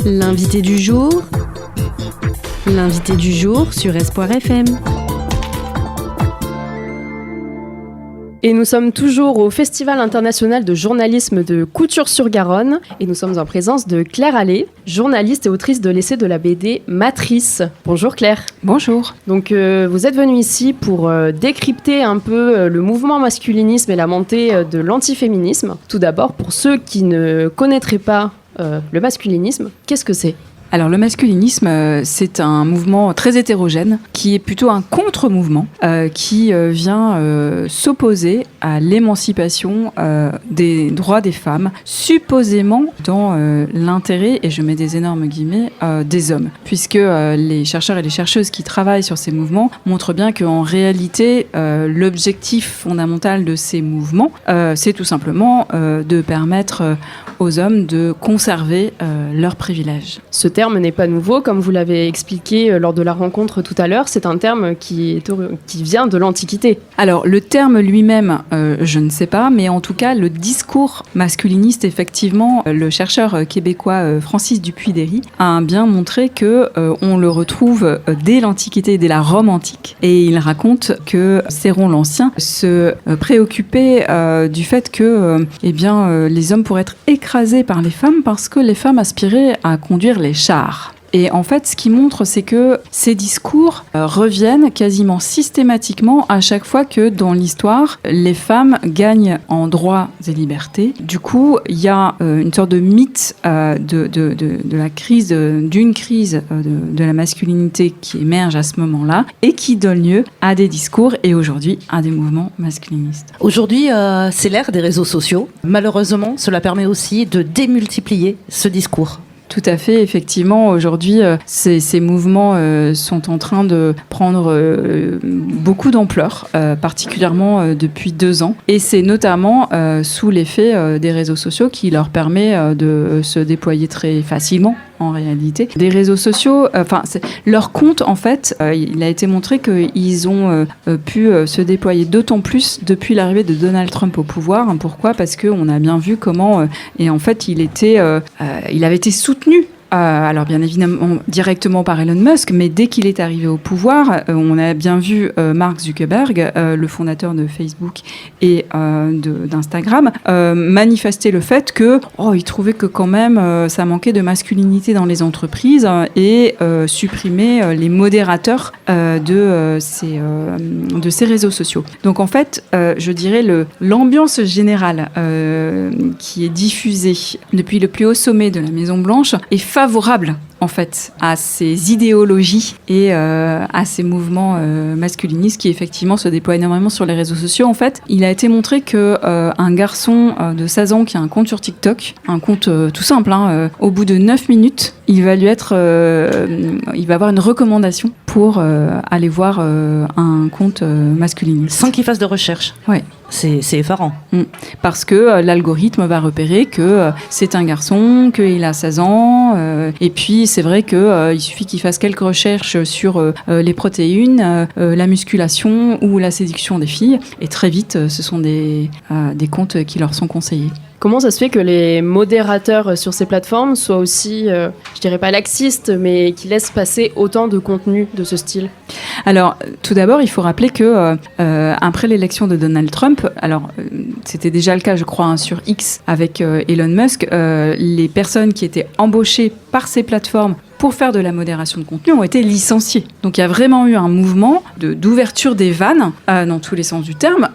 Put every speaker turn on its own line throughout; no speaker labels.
L'invité du jour. L'invité du jour sur Espoir FM. Et nous sommes toujours au Festival international de journalisme de Couture-sur-Garonne et nous sommes en présence de Claire Allais, journaliste et autrice de l'essai de la BD Matrice. Bonjour Claire.
Bonjour.
Donc vous êtes venue ici pour décrypter un peu le mouvement masculinisme et la montée de l'antiféminisme. Tout d'abord, pour ceux qui ne connaîtraient pas le masculinisme, qu'est-ce que c'est ?
Alors le masculinisme, c'est un mouvement très hétérogène qui est plutôt un contre-mouvement qui vient s'opposer à l'émancipation des droits des femmes, supposément dans l'intérêt, et je mets des énormes guillemets, des hommes. Puisque les chercheurs et les chercheuses qui travaillent sur ces mouvements montrent bien qu'en réalité, l'objectif fondamental de ces mouvements, c'est tout simplement de permettre aux hommes de conserver leurs privilèges.
Ce terme n'est pas nouveau, comme vous l'avez expliqué lors de la rencontre tout à l'heure. C'est un terme qui vient de l'Antiquité.
Alors, le terme lui-même, je ne sais pas, mais en tout cas, le discours masculiniste, effectivement, le chercheur québécois Francis Dupuy-Derry a bien montré qu'on le retrouve dès l'Antiquité, dès la Rome antique. Et il raconte que Céron l'Ancien se préoccupait du fait que les hommes pourraient être écrasés par les femmes parce que les femmes aspiraient à conduire les chars. Et en fait, ce qui montre, c'est que ces discours reviennent quasiment systématiquement à chaque fois que, dans l'histoire, les femmes gagnent en droits et libertés. Du coup, il y a une sorte de mythe de la crise, d'une crise de la masculinité qui émerge à ce moment-là et qui donne lieu à des discours et aujourd'hui à des mouvements masculinistes.
Aujourd'hui, c'est l'ère des réseaux sociaux. Malheureusement, cela permet aussi de démultiplier ce discours.
Tout à fait, effectivement. Aujourd'hui, ces mouvements sont en train de prendre beaucoup d'ampleur, particulièrement depuis 2 ans. Et c'est notamment sous l'effet des réseaux sociaux qui leur permet de se déployer très facilement. En réalité, des réseaux sociaux, leur compte, en fait, il a été montré qu'ils ont pu se déployer d'autant plus depuis l'arrivée de Donald Trump au pouvoir. Pourquoi ? Parce qu'on a bien vu comment, et en fait, il avait été soutenu. Alors bien évidemment directement par Elon Musk, mais dès qu'il est arrivé au pouvoir, on a bien vu Mark Zuckerberg, le fondateur de Facebook et d'Instagram, manifester le fait que il trouvait que quand même ça manquait de masculinité dans les entreprises et supprimer les modérateurs de ces réseaux sociaux. Donc en fait, je dirais l'ambiance générale qui est diffusée depuis le plus haut sommet de la Maison Blanche est favorable en fait à ces idéologies et à ces mouvements masculinistes qui effectivement se déploient énormément sur les réseaux sociaux. En fait, il a été montré que un garçon de 16 ans qui a un compte sur TikTok, un compte tout simple, au bout de 9 minutes, il va avoir une recommandation pour aller voir un compte masculiniste.
Sans qu'il fasse de recherche.
Ouais.
C'est effarant.
Parce que l'algorithme va repérer que c'est un garçon, qu'il a 16 ans, et puis c'est vrai qu'il suffit qu'il fasse quelques recherches sur les protéines, la musculation ou la séduction des filles, et très vite, ce sont des comptes qui leur sont conseillés.
Comment ça se fait que les modérateurs sur ces plateformes soient aussi, je dirais pas laxistes, mais qui laissent passer autant de contenu de ce style ?
Alors, tout d'abord, il faut rappeler que après l'élection de Donald Trump, c'était déjà le cas, je crois, sur X avec Elon Musk, les personnes qui étaient embauchées par ces plateformes pour faire de la modération de contenu ont été licenciés. Donc il y a vraiment eu un mouvement d'ouverture des vannes, dans tous les sens du terme,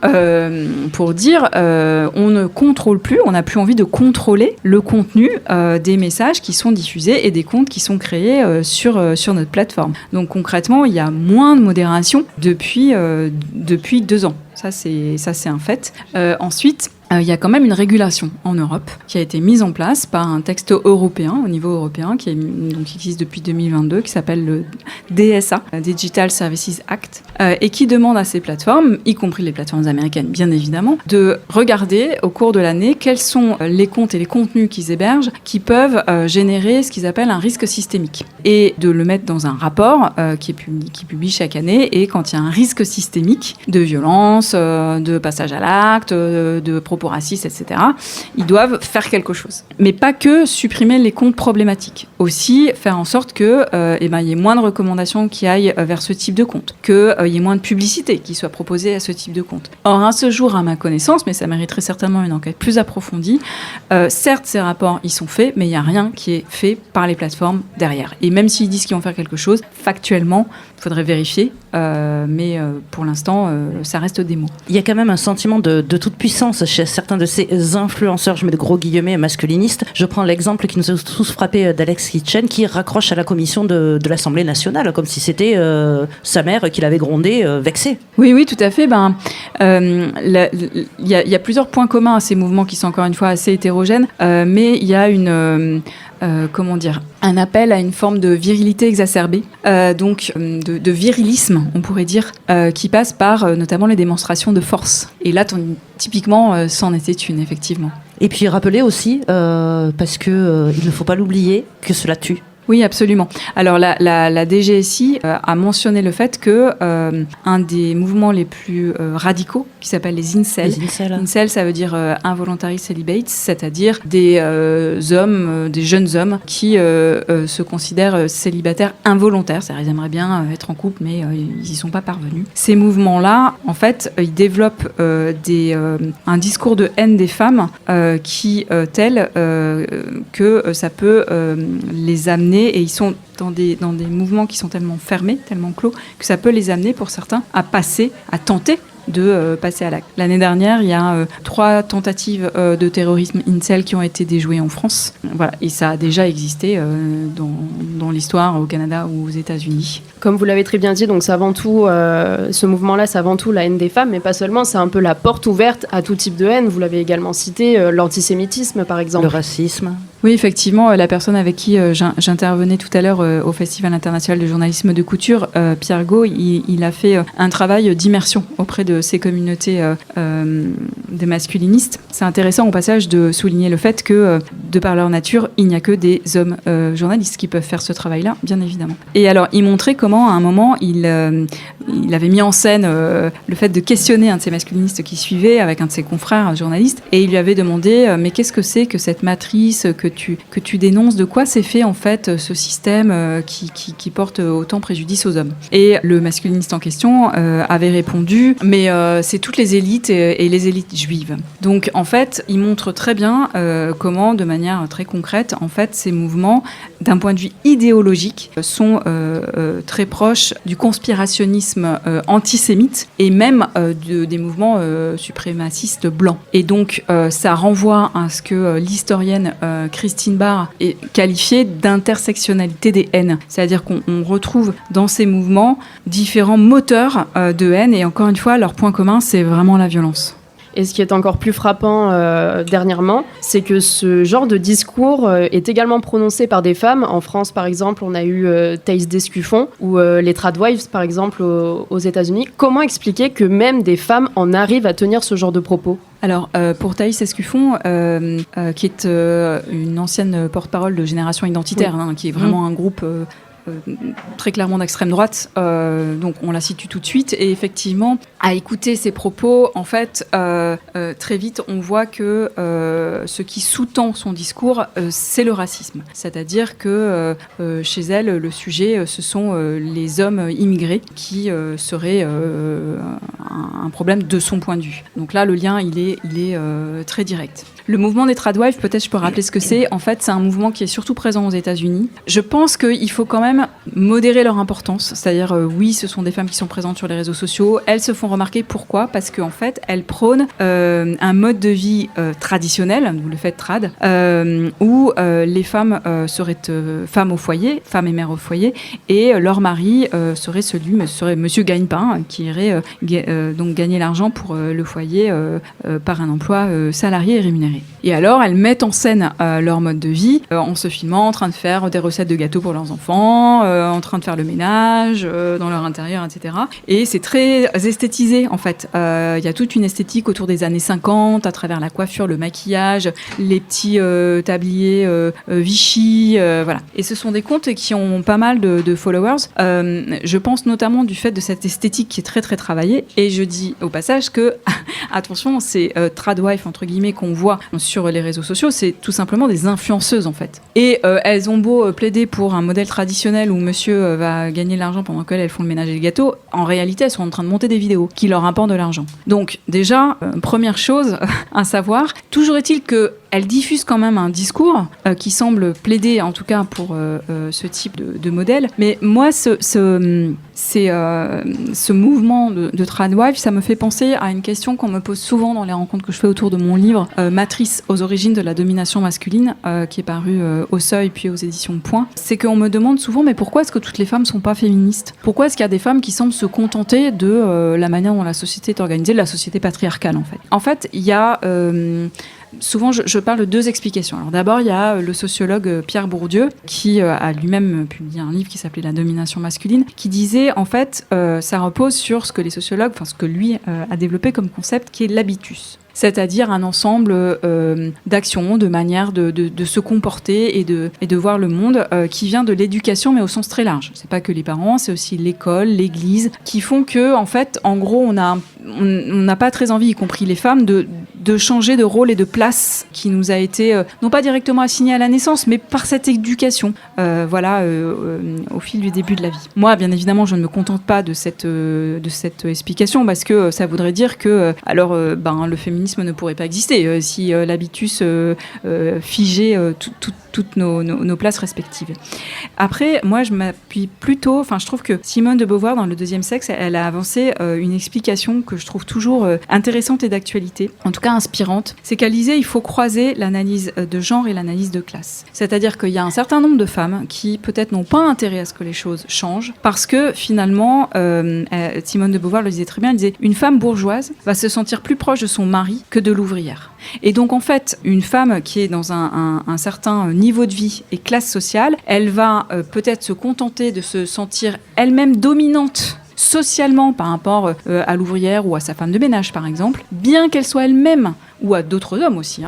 pour dire on ne contrôle plus, on n'a plus envie de contrôler le contenu des messages qui sont diffusés et des comptes qui sont créés sur notre plateforme. Donc concrètement, il y a moins de modération depuis 2 ans. Ça, c'est un fait. Ensuite, il y a quand même une régulation en Europe qui a été mise en place par un texte européen, au niveau européen, qui existe depuis 2022, qui s'appelle le DSA, Digital Services Act, et qui demande à ces plateformes, y compris les plateformes américaines bien évidemment, de regarder au cours de l'année quels sont les comptes et les contenus qu'ils hébergent qui peuvent générer ce qu'ils appellent un risque systémique. Et de le mettre dans un rapport qui publie chaque année, et quand il y a un risque systémique de violence, de passage à l'acte, de propagande pour racistes, etc., ils doivent faire quelque chose. Mais pas que supprimer les comptes problématiques. Aussi faire en sorte que il y ait moins de recommandations qui aillent vers ce type de compte, qu'il y ait moins de publicité qui soit proposée à ce type de compte. Or, à ce jour, à ma connaissance, mais ça mériterait certainement une enquête plus approfondie, certes, ces rapports, ils sont faits, mais il n'y a rien qui est fait par les plateformes derrière. Et même s'ils disent qu'ils vont faire quelque chose, factuellement, il faudrait vérifier, mais pour l'instant, ça reste des mots.
Il y a quand même un sentiment de toute puissance chez certains de ces influenceurs, je mets de gros guillemets, masculinistes. Je prends l'exemple qui nous a tous frappé d'Alex Kitchen, qui raccroche à la commission de l'Assemblée nationale, comme si c'était sa mère qui l'avait grondé, vexée.
Oui, tout à fait. Il y a plusieurs points communs à ces mouvements qui sont encore une fois assez hétérogènes, mais il y a un appel à une forme de virilité exacerbée, de virilisme, on pourrait dire, qui passe par notamment les démonstrations de force. Et là, typiquement, c'en était une, effectivement.
Et puis rappeler aussi, parce que il ne faut pas l'oublier, que cela tue.
Oui, absolument. Alors la DGSI a mentionné le fait que un des mouvements les plus radicaux, qui s'appelle les incels. Incel, ça veut dire involuntary celibates, c'est-à-dire des hommes, des jeunes hommes qui se considèrent célibataires involontaires. C'est-à-dire ils aimeraient bien être en couple, mais ils n'y sont pas parvenus. Ces mouvements-là, en fait, ils développent un discours de haine des femmes qui tel que ça peut les amener, et ils sont dans des mouvements qui sont tellement fermés, tellement clos, que ça peut les amener pour certains à tenter de passer à l'acte. L'année dernière, il y a 3 tentatives de terrorisme incel qui ont été déjouées en France. Voilà, et ça a déjà existé dans l'histoire au Canada ou aux États-Unis.
Comme vous l'avez très bien dit, donc c'est avant tout, ce mouvement-là, c'est avant tout la haine des femmes, mais pas seulement, c'est un peu la porte ouverte à tout type de haine. Vous l'avez également cité, l'antisémitisme par exemple.
Le racisme.
Oui, effectivement, la personne avec qui j'intervenais tout à l'heure au Festival international de journalisme de couture, Pierre Gau, il a fait un travail d'immersion auprès de ces communautés des masculinistes. C'est intéressant au passage de souligner le fait que, de par leur nature, il n'y a que des hommes journalistes qui peuvent faire ce travail-là, bien évidemment. Et alors, il montrait comment, à un moment, il avait mis en scène le fait de questionner un de ces masculinistes qui suivait avec un de ses confrères journalistes, et il lui avait demandé mais qu'est-ce que c'est que cette matrice que tu dénonces, de quoi c'est fait en fait ce système qui porte autant préjudice aux hommes. Et le masculiniste en question avait répondu mais c'est toutes les élites et les élites juives. Donc en fait il montre très bien comment de manière très concrète en fait ces mouvements d'un point de vue idéologique sont très proches du conspirationnisme antisémite et même des mouvements suprémacistes blancs. Et donc ça renvoie à ce que l'historienne Christine Barr est qualifiée d'intersectionnalité des haines. C'est-à-dire qu'on retrouve dans ces mouvements différents moteurs de haine et encore une fois, leur point commun, c'est vraiment la violence.
Et ce qui est encore plus frappant dernièrement, c'est que ce genre de discours est également prononcé par des femmes. En France, par exemple, on a eu Thaïs Descuffon ou les Tradwives, par exemple, aux États-Unis. Comment expliquer que même des femmes en arrivent à tenir ce genre de propos ?
Alors, pour Thaïs Escuffon, qui est une ancienne porte-parole de Génération Identitaire, oui. Qui est vraiment un groupe très clairement d'extrême droite, donc on la situe tout de suite, et effectivement, à écouter ses propos, en fait, très vite, on voit que ce qui sous-tend son discours, c'est le racisme. C'est-à-dire que chez elle, le sujet, ce sont les hommes immigrés qui seraient un problème de son point de vue. Donc là, le lien, il est très direct. Le mouvement des Tradwives, peut-être je peux rappeler ce que c'est. En fait, c'est un mouvement qui est surtout présent aux États-Unis. Je pense qu'il faut quand même modérer leur importance. C'est-à-dire, oui, ce sont des femmes qui sont présentes sur les réseaux sociaux. Elles se font remarquer. Pourquoi ? Parce qu'en fait, elles prônent un mode de vie traditionnel, le fait trad, où les femmes seraient femmes au foyer, femmes et mères au foyer, et leur mari serait Monsieur Gagne-Pain, qui irait donc gagner l'argent pour le foyer par un emploi salarié et rémunéré. Et alors, elles mettent en scène leur mode de vie en se filmant en train de faire des recettes de gâteaux pour leurs enfants, en train de faire le ménage dans leur intérieur, etc. Et c'est très esthétisé, en fait. Il y a toute une esthétique autour des années 50, à travers la coiffure, le maquillage, les petits tabliers Vichy, voilà. Et ce sont des comptes qui ont pas mal de followers. Je pense notamment du fait de cette esthétique qui est très très travaillée. Et je dis au passage que, attention, ces tradwives, entre guillemets, qu'on voit sur les réseaux sociaux, c'est tout simplement des influenceuses, en fait. Et elles ont beau plaider pour un modèle traditionnel où monsieur va gagner de l'argent pendant qu'elles font le ménage et le gâteau, en réalité, elles sont en train de monter des vidéos qui leur rapportent de l'argent. Donc, déjà, première chose à savoir, toujours est-il que elle diffuse quand même un discours qui semble plaider, en tout cas pour ce type de modèle. Mais moi, ce mouvement de tradwife, ça me fait penser à une question qu'on me pose souvent dans les rencontres que je fais autour de mon livre Matrice aux origines de la domination masculine, qui est paru au Seuil puis aux éditions Point. C'est qu'on me demande souvent, mais pourquoi est-ce que toutes les femmes ne sont pas féministes ? Pourquoi est-ce qu'il y a des femmes qui semblent se contenter de la manière dont la société est organisée, de la société patriarcale, en fait ? En fait, il y a... souvent, je parle de deux explications. Alors d'abord, il y a le sociologue Pierre Bourdieu qui a lui-même publié un livre qui s'appelait La domination masculine, qui disait en fait, ça repose sur ce que les sociologues, enfin ce que lui a développé comme concept, qui est l'habitus. C'est-à-dire un ensemble d'actions, de manières de se comporter et de voir le monde qui vient de l'éducation, mais au sens très large. C'est pas que les parents, c'est aussi l'école, l'église, qui font que, en fait, en gros, on n'a pas très envie, y compris les femmes, de changer de rôle et de place qui nous a été, non pas directement assigné à la naissance, mais par cette éducation, au fil du début de la vie. Moi, bien évidemment, je ne me contente pas de cette explication, parce que ça voudrait dire que, le féminisme ne pourrait pas exister si l'habitus figeait toutes nos places respectives. Après, moi, je m'appuie plutôt... je trouve que Simone de Beauvoir, dans Le deuxième sexe, elle a avancé une explication que je trouve toujours intéressante et d'actualité, en tout cas inspirante. C'est qu'elle disait il faut croiser l'analyse de genre et l'analyse de classe. C'est-à-dire qu'il y a un certain nombre de femmes qui, peut-être, n'ont pas intérêt à ce que les choses changent, parce que, finalement, Simone de Beauvoir le disait très bien, elle disait une femme bourgeoise va se sentir plus proche de son mari que de l'ouvrière. Et donc, en fait, une femme qui est dans un certain niveau de vie et classe sociale, elle va peut-être se contenter de se sentir elle-même dominante socialement par rapport à l'ouvrière ou à sa femme de ménage, par exemple, bien qu'elle soit elle-même, ou à d'autres hommes aussi,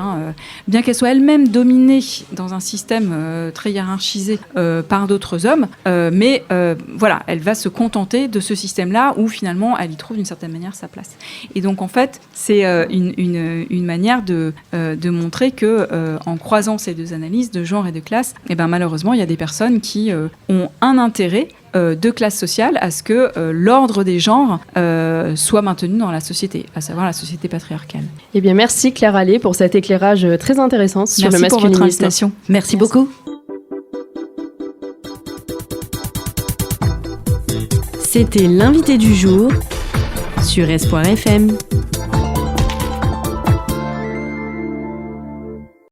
bien qu'elle soit elle-même dominée dans un système très hiérarchisé par d'autres hommes, mais elle va se contenter de ce système-là où finalement elle y trouve d'une certaine manière sa place. Et donc en fait, c'est une manière de montrer que en croisant ces deux analyses de genre et de classe, malheureusement il y a des personnes qui ont un intérêt de classe sociale à ce que l'ordre des genres soit maintenu dans la société, à savoir la société patriarcale.
Eh bien, merci Claire Allais pour cet éclairage très intéressant sur le masculinisme.
Merci pour votre invitation.
Merci beaucoup.
C'était l'invité du jour sur Espoir FM.